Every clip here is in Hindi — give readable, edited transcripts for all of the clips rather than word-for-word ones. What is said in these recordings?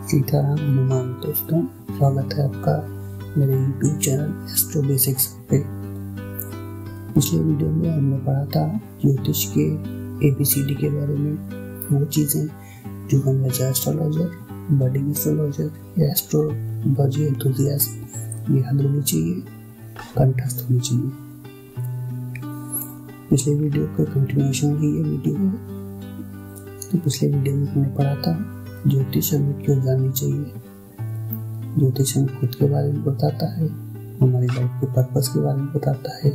सीताराम हनुमान दोस्तों, स्वागत है आपका मेरे YouTube चैनल एस्ट्रो बेसिक्स पे। पिछले वीडियो में हमने पढ़ा था ज्योतिष के ABCD के बारे में, वो चीज़ें जो हमें एज एस्ट्रोलॉजर, बडिंग एस्ट्रोलॉजर या एस्ट्रोलॉजी एंथुसियास्ट याद होनी चाहिए, कंठस्थ होनी चाहिए। पिछले वीडियो का कंटिन्यूएशन ही ये वीडियो है। तो पिछले वीडियो में हमने पढ़ा था ज्योतिष हमें क्यों जाननी चाहिए। ज्योतिष हमें खुद के बारे में बताता है, हमारी लाइफ के पर्पस के बारे में बताता है,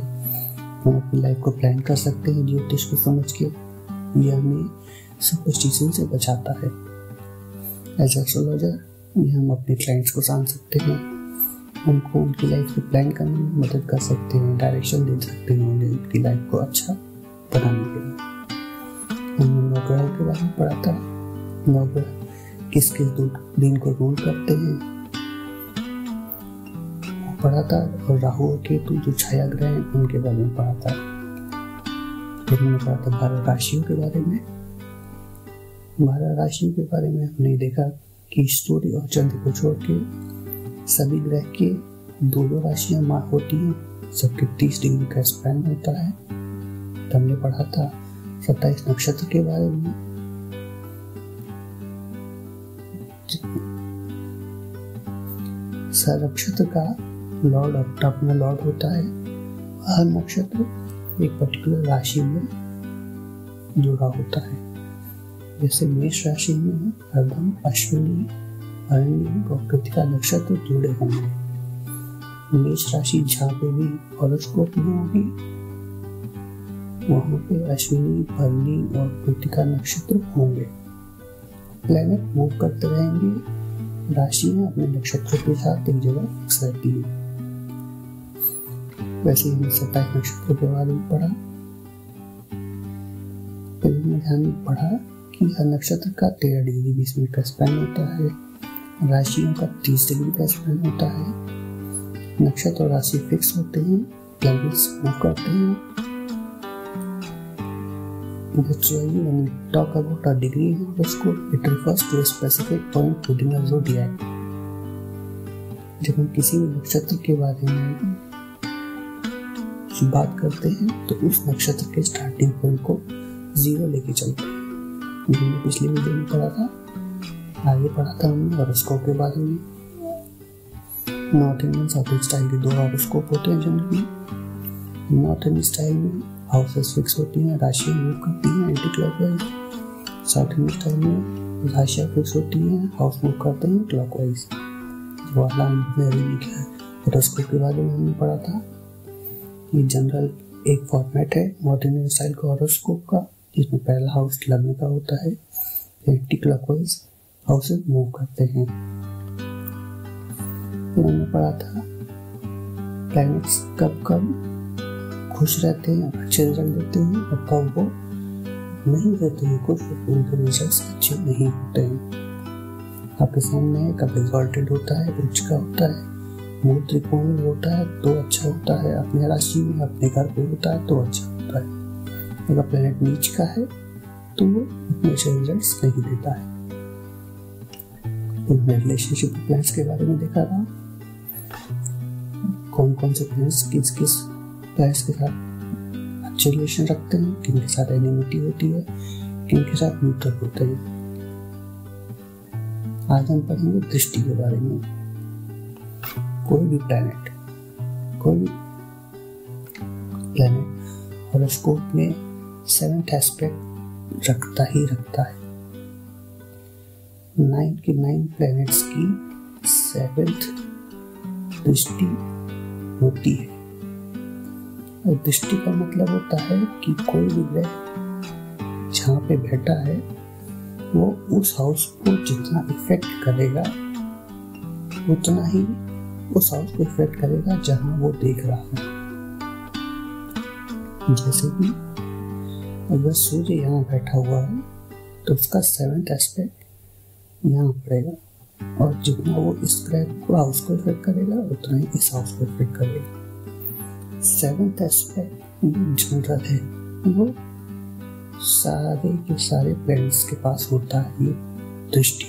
हम अपनी लाइफ को प्लान कर सकते हैं ज्योतिष को समझ के। यह हमें सुपरस्टिशन से बचाता है। एज एस्ट्रोलॉजर ये हम अपने क्लाइंट्स को जान सकते हैं, उनको उनकी लाइफ को प्लान करने में मदद कर सकते हैं, डायरेक्शन दे सकते हैं उन्हें उनकी लाइफ को अच्छा बनाने के लिए। हमने नवग्रह के बारे में पढ़ा था, नवग्रह किस किस दिन को रूल करते हैं वो पढ़ा था, और राहु और केतु जो छाया ग्रह हैं उनके बारे में पढ़ा था। फिर हमने पढ़ा था 12 राशियों के बारे में। 12 राशियों के बारे में हमने देखा कि सूर्य और चंद्र को छोड़ के सभी ग्रह के दो राशियां मार होती हैं, सबके 30 डिग्री का स्पैन होता है। तो हमने पढ़ा था 27 नक्षत्र के बारे में। हर नक्षत्र का लॉर्ड अपना लॉर्ड होता है। हर नक्षत्र एक पर्टिकुलर राशि में जुड़ा होता है। जैसे मेष राशि में हरदम अश्विनी, भरणी और कृतिका नक्षत्र जुड़े होंगे। मेष राशि जहाँ पे भी हॉरोस्कोप में होगी वहाँ पे अश्विनी, भरणी और कृतिका नक्षत्र होंगे। प्लैनेट मूव करते रहेंगे, राशियां अपने नक्षत्रों के साथ एक जगह फिक्स रहती है। वैसे ही हमने 27 नक्षत्रों के बारे में पढ़ा। फिर हमने ध्यान में पढ़ा कि हर नक्षत्र का 13 डिग्री 20 मिनट का स्पैन होता है, राशियों का 30 डिग्री का स्पैन होता है। नक्षत्र और राशि फिक्स होते हैं, प्लैनेट्स मूव करते हैं। That's why when we talk about a degree in horoscope, it refers to a specific point within a zodiac. जब हम किसी भी नक्षत्र के बारे में बात करते हैं तो उस नक्षत्र के स्टार्टिंग पॉइंट को 0 लेके चलते हैं। हमने पिछले वीडियो में पढ़ा था, आगे पढ़ा था हमने हॉरोस्कोप के बारे में। नॉर्थ इंडियन साउथ स्टाइल के 2 हॉरोस्कोप होते हैं जनरली। नॉर्थ इंडियन स्टाइल में हाउसेस फिक्स होती हैं, राशियां मूव करती हैं anti clockwise. South Indian style में राशियां फिक्स होती हैं, हाउस मूव करते हैं क्लॉकवाइज। जो वाला हमने अभी लिखा है हॉरोस्कोप के बारे में हमने पढ़ा था। ये जनरल एक फॉर्मेट है नॉर्थ इंडियन स्टाइल का हॉरोस्कोप का, जिसमें पहला हाउस लग्न का होता है, एंटी क्लॉकवाइज हाउसेस मूव करते हैं। फिर हमने पढ़ा था प्लैनेट्स कब कब खुश रहते हैं, अच्छे रिजल्ट देते हैं, और कब वो नहीं देते हैं कुछ, उनके रिजल्ट्स अच्छे नहीं होते हैं। आपके सामने है कब एग्जॉल्टेड होता है, उच्च का होता है, मूल त्रिकोण में होता है तो अच्छा होता है, अपने राशि में अपने घर पे होता है तो अच्छा होता है। अगर प्लैनेट नीच का है तो वो उतने अच्छे रिजल्ट्स नहीं देता है। हमने रिलेशनशिप प्लैनेट्स के बारे में देखा था, कौन कौन से प्लैनेट्स किस किस प्लैनेट्स के साथ अच्छे रिलेशन रखते हैं, किन के साथ एनिमिटी होती है, किन के साथ न्यूट्रल होते हैं। आज हम पढ़ेंगे दृष्टि के बारे में। कोई भी प्लैनेट हॉरोस्कोप में 7th एस्पेक्ट रखता है। 9 के 9 प्लैनेट्स की 7th दृष्टि होती है। और दृष्टि का मतलब होता है कि कोई भी ग्रह जहाँ पे बैठा है वो उस हाउस को जितना इफेक्ट करेगा उतना ही उस हाउस को इफेक्ट करेगा जहाँ वो देख रहा है। जैसे कि अगर सूर्य यहाँ बैठा हुआ है तो उसका 7th एस्पेक्ट यहाँ पड़ेगा, और जितना वो इस ग्रह को हाउस को इफेक्ट करेगा उतना ही इस हाउस को इफेक्ट करेगा। 7th एस्पेक्ट जनरल है, वो सारे के सारे प्लैनेट्स के पास होता है ये दृष्टि।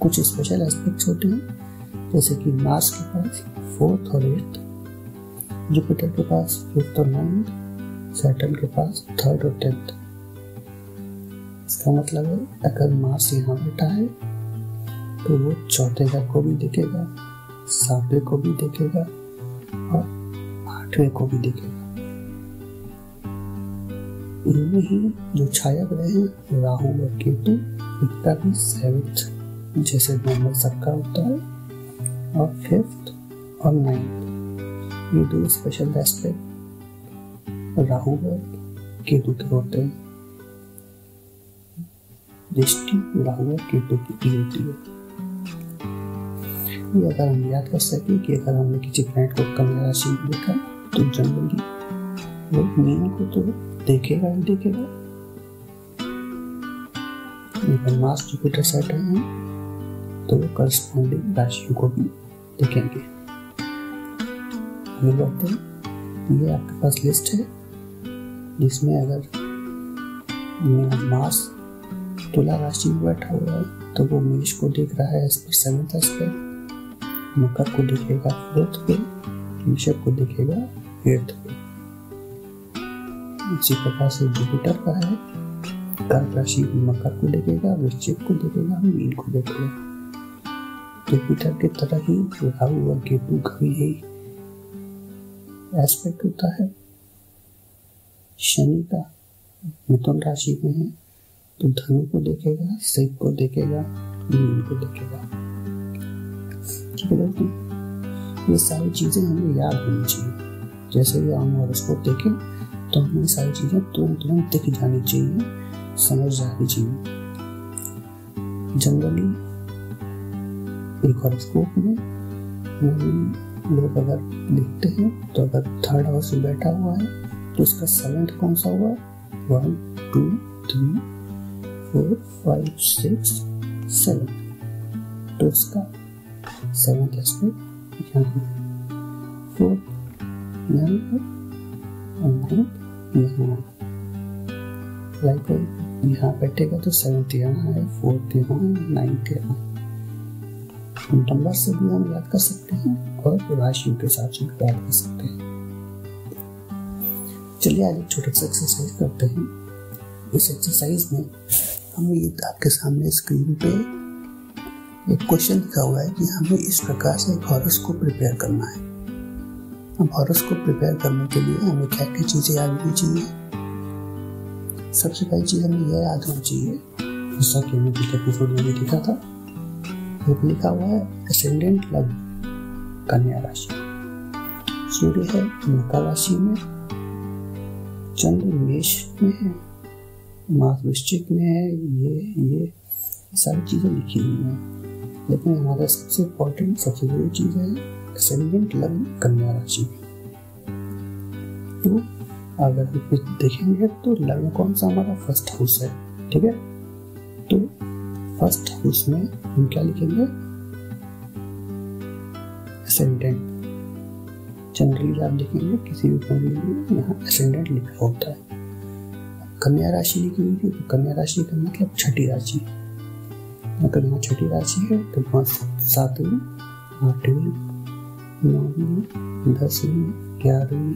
कुछ स्पेशल एस्पेक्ट्स होते हैं, जैसे कि मार्स के पास 4th और 8th, जुपिटर के पास 5th और 9th, सैटर्न के पास 3rd और 10th। इसका मतलब है अगर मार्स यहाँ बैठा है तो वो 4थे घर को भी देखेगा, 7वें को भी देखेगा और 8वें को भी देखेगा। इनमें ही जो छाया ग्रह हैं राहु और केतु, इनका भी 7th जैसे नॉर्मल सबका होता है और 5th और 9th, ये दो स्पेशल एस्पेक्ट राहु और केतु के होते हैं। दृष्टि राहु और केतु की होती है। ये अगर हम याद कर सके कि अगर हमने किसी प्लैनेट को कन्या राशि में देखा तो जनरली वो मीन को तो देखेगा ही देखेगा, लेकिन मार्स जुपिटर सैटर्न है तो वो करस्पॉन्डिंग राशियों को भी देखेंगे। आगे बढ़ते हैं। ये आपके पास लिस्ट है जिसमें अगर मार्स तुला राशि में बैठा हुआ है तो वो मेष को देख रहा है एज पर 7th एस्पेक्ट, मकर को देखेगा 4th पे, वृषभ को देखेगा 8th पे। इसी प्रकार से जुपिटर का है, कर्क राशि मकर को देखेगा, वृश्चिक को देखेगा, मीन को देखेगा। जुपिटर की तरह ही राहु और केतु का भी यही एस्पेक्ट होता है। शनि का मिथुन राशि में है तो धनु को देखेगा, सिंह को देखेगा, मीन को देखेगा। ठीक है दोस्तों, ये सारी चीजें हमें याद होनी चाहिए। जैसे ही हम हॉरोस्कोप देखें तो हमें सारी चीजें तुरंत दिख जानी चाहिए, समझ जानी चाहिए। जनरली एक हॉरोस्कोप में लोग अगर देखते हैं तो अगर 3rd हाउस में बैठा हुआ है तो उसका 7th कौन सा हुआ, 1 2 3 4 5 6 7, तो उसका 7th एस्पेक्ट यहाँ है, 4th यहाँ है और 9th यहाँ है। लाइक यहाँ बैठेगा तो 7th यहाँ है, 4th यहाँ है, 9th यहाँ है। नंबर से भी हम याद कर सकते हैं और राशियों के हिसाब से भी याद कर सकते हैं। चलिए आज एक छोटा सा एक्सरसाइज करते हैं। इस एक्सरसाइज में हमें ये आपके सामने स्क्रीन पे एक क्वेश्चन लिखा हुआ है कि हमें इस प्रकार से एक हॉरोस्कोप प्रिपेयर करना है। अब हॉरोस्कोप प्रिपेयर करने के लिए हमें क्या क्या चीजें याद होनी चाहिए। सबसे पहली चीज हमें यह याद होनी चाहिए, जैसा कि हमने पिछले एपिसोड में भी लिखा था, लिखा हुआ है एसेंडेंट लग्न कन्या राशि, सूर्य है मकर राशि में, चंद्र मेष में है, मार्स वृश्चिक में है। ये सारी चीजें लिखी हुई हैं, लेकिन हमारा सबसे इम्पोर्टेंट सबसे जरूरी चीज है एसेंडेंट लग्न कन्या राशि। तो अगर हम देखेंगे तो लग्न कौन सा हमारा 1st हाउस है, ठीक है। तो 1st हाउस में हम क्या लिखेंगे, एसेंडेंट। जनरली आप देखेंगे किसी भी फैमिली में यहाँ एसेंडेंट लिखा होता है। कन्या राशि लिखी हुई है तो कन्या राशि का मतलब 6ठी राशि। अगर यहाँ 6ठी राशि है तो वहाँ 7वीं 8वीं 9वीं 10वीं 11वीं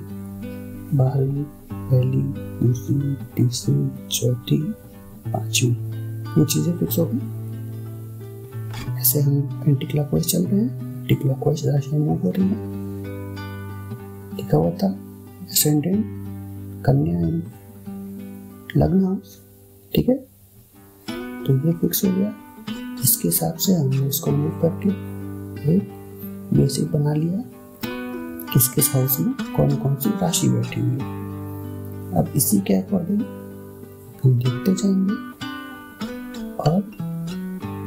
12वीं 1ली 2री 3री 4थी 5वीं ये चीजें फिक्स हो गई। ऐसे हम एंटी क्लॉकवाइज चल रहे हैं, एंटी क्लॉकवाइज राशि मूव हो रही है। लिखा हुआ था एसेंडेंट कन्या लग्न हाउस, ठीक है। तो ये फिक्स हो गया। इसके हिसाब से हमने इसको मूव करके एक बेसिक बना लिया किस किस हाउस में कौन कौन सी राशि बैठी हुई है। अब इसी के अकॉर्डिंग हम देखते जाएंगे और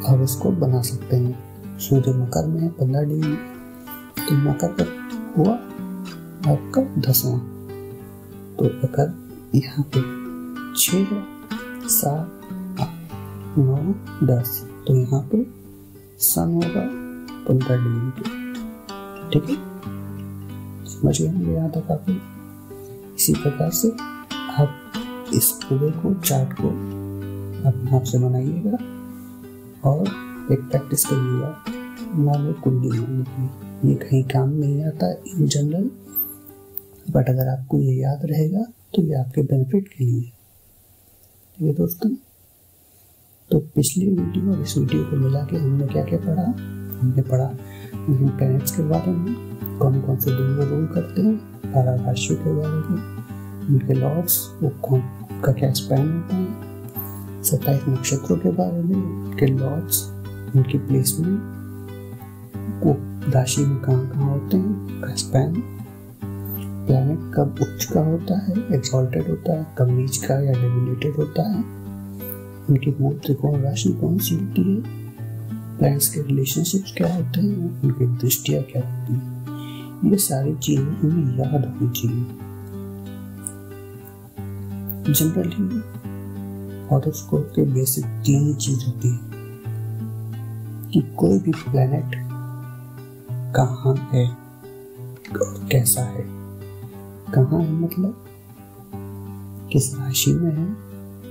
अब इसको बना सकते हैं। सूर्य मकर में है 15 डिग्री, तो मकर पर हुआ आपका 10वां। तो अगर यहाँ पे 6 7 8 9 10 तो यहाँ पे सन होगा 15 डिग्री पे, ठीक है। समझ गए होंगे यहाँ तक आप। इसी प्रकार से आप इस पूरे को चार्ट को अपने आप से बनाइएगा और एक प्रैक्टिस करिएगा नॉर्मल कुंडली बनाने की। ये कहीं काम नहीं आता इन जनरल, बट अगर आपको ये याद रहेगा तो ये आपके बेनिफिट के लिए। ठीक है दोस्तों, तो पिछली वीडियो और इस वीडियो को मिला के हमने क्या क्या पढ़ा। हमने पढ़ा प्लैनेट्स के बारे में, कौन कौन से दिन वो रूल करते हैं, 12 राशियों के बारे में, उनके लॉर्ड्स, वो कौन का क्या स्पैन होता है, 27 नक्षत्रों के बारे में, उनके लॉर्ड्स, उनकी प्लेसमेंट, वो राशि में कहाँ कहाँ होते हैं, का स्पैन, प्लैनेट कब उच्च का होता है, एक्सॉल्टेड होता है, कब नीच का या डेबिलिटेड होता है, उनकी मूल त्रिकोण राशि कौन सी होती है, प्लैनेट्स के रिलेशनशिप्स क्या होते हैं, उनकी दृष्टियाँ क्या होती है। ये सारी चीजें हमें याद होनी चाहिए। जनरली हॉरोस्कोप के बेसिक 3 ही चीज होती है कि कोई भी प्लैनेट कहाँ है और कैसा है। कहाँ है मतलब किस राशि में है,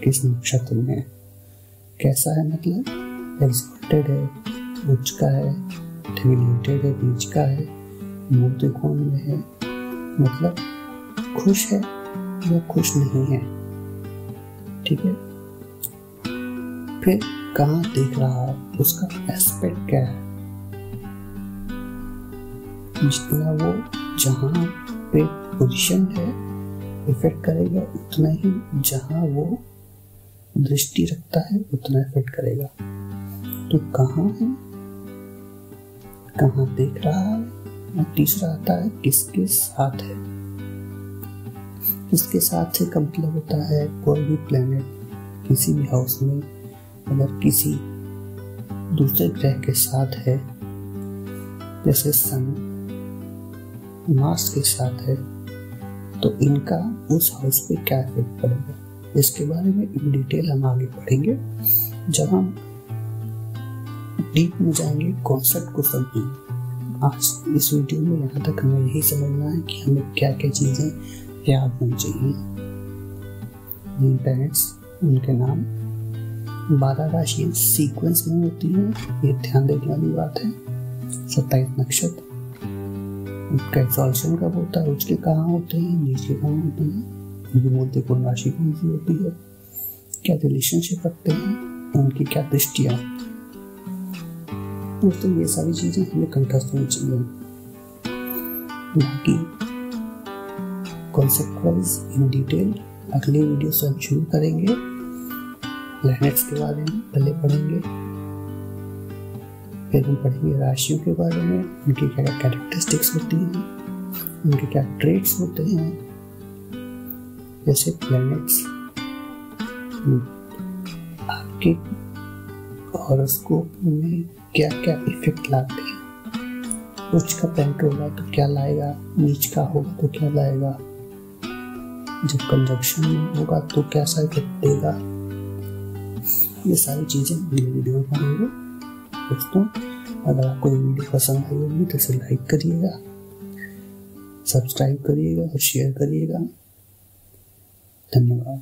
किस नक्षत्र में है। कैसा है मतलब एक्सॉल्टेड है, उच्च का है, डेबिलिटेड है, नीच का है, मूल त्रिकोण में है, मतलब खुश है या खुश नहीं है। ठीक है, फिर कहाँ देख रहा है, उसका एस्पेक्ट क्या है। जितना वो जहाँ पे पोजीशन है इफेक्ट करेगा, उतना ही जहाँ वो दृष्टि रखता है उतना इफेक्ट करेगा। तो कहाँ है, कहाँ देख रहा है, और तीसरा आता है किसके साथ है। किसके साथ से का मतलब होता है कोई भी प्लेनेट किसी भी हाउस में अगर किसी दूसरे ग्रह के साथ है, जैसे सन मार्स के साथ है, तो इनका उस हाउस पे क्या इफेक्ट पड़ेगा, इसके बारे में इन डिटेल हम आगे पढ़ेंगे जब हम डीप में जाएंगे कॉन्सेप्ट को समझेंगे। आज इस वीडियो में यहाँ तक हमें यही समझना है कि हमें क्या क्या चीजें याद होनी चाहिए। प्लैनेट्स, उनके नाम, 12 राशियां सीक्वेंस में होती हैं, ये ध्यान देने वाली बात है। 27 नक्षत्र, उनका एक्सॉल्शन कब होता है, उसके कहाँ होते हैं, नीचे कहाँ होते हैं, उनकी मूल त्रिकोण राशि कौन सी होती है, क्या रिलेशनशिप रखते हैं, उनकी क्या दृष्टियाँ। दोस्तों ये सारी चीजें हमें कंठस्थ होनी चाहिए। बाकी कॉन्सेप्ट वाइज इन डिटेल अगले वीडियो से हम शुरू करेंगे। प्लैनेट्स के बारे में पहले पढ़ेंगे, फिर हम पढ़ेंगे राशियों के बारे में, उनकी क्या क्या कैरेक्टरिस्टिक्स होती हैं, उनके क्या ट्रेट्स होते हैं। जैसे प्लैनेट्स आपके हॉरोस्कोप में क्या क्या इफेक्ट लाते हैं। उच्च का प्लैनेट होगा तो क्या लाएगा, नीच का होगा तो क्या लाएगा, जब कंजंक्शन में होगा तो कैसा इफेक्ट देगा। ये सारी चीजें अगले वीडियो में पढ़ेंगे। दोस्तों अगर आपको ये वीडियो पसंद आई होगी तो इसे लाइक करिएगा, सब्सक्राइब करिएगा और शेयर करिएगा। धन्यवाद।